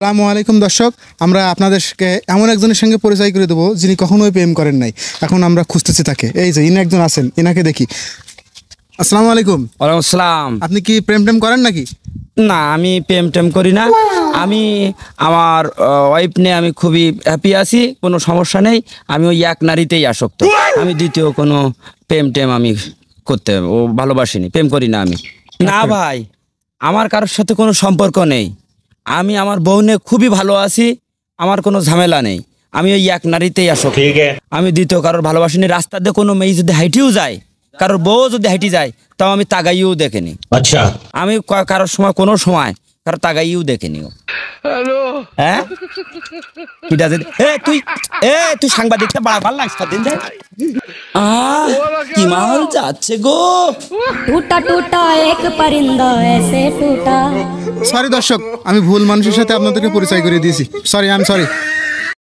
আসসালামু আলাইকুম দর্শক, আমরা আপনাদেরকে এমন একজনের সঙ্গে পরিচয় করে দেবো যিনি কখনোই প্রেম করেন নাই। এখন আমরা খুঁজতেছি তাকে। এই যে ইনি একজন আছেন, ইনাকে দেখি। আসসালামু আলাইকুম। ওয়ালাইকুম আসসালাম। আপনি কি প্রেম টেম করেন নাকি? না, আমি প্রেম টেম করি না। আমি আমার ওয়াইফ নিয়ে আমি খুবই হ্যাপি আছি, কোনো সমস্যা নেই। আমি ওই এক নারীতেই আসক্ত। আমি দ্বিতীয় কোনো প্রেম টেম আমি করতে ভালোবাসিনি, প্রেম করি না আমি। না ভাই, আমার কারোর সাথে কোনো সম্পর্ক নেই। আমি আমার বউ নিয়ে খুবই ভালো আছি, আমার কোনো ঝামেলা নেই। আমি ওই এক নারীতেই আসক্ত। আমি দ্বিতীয় কারোর ভালোবাসিনি। রাস্তা দিয়ে কোনো মেয়ে যদি হাইটেও যায়, কারোর বউ যদি হাইটে যায়, তাও আমি তাগাইও দেখিনি। আচ্ছা, আমি কারোর সময় কোনো সময় কারো তাগাইও দেখিনি। হ্যাঁ, তুই সাংবাদিকটা ভাল লাগছে দিন যায়। কি মাল যাচ্ছে গো। टूटा टूटा एक परिंदा ऐसे टूटा। সরি দর্শক, আমি ভুল মানুষের সাথে আপনাদেরকে পরিচয় করে দিয়েছি। Sorry, I am sorry.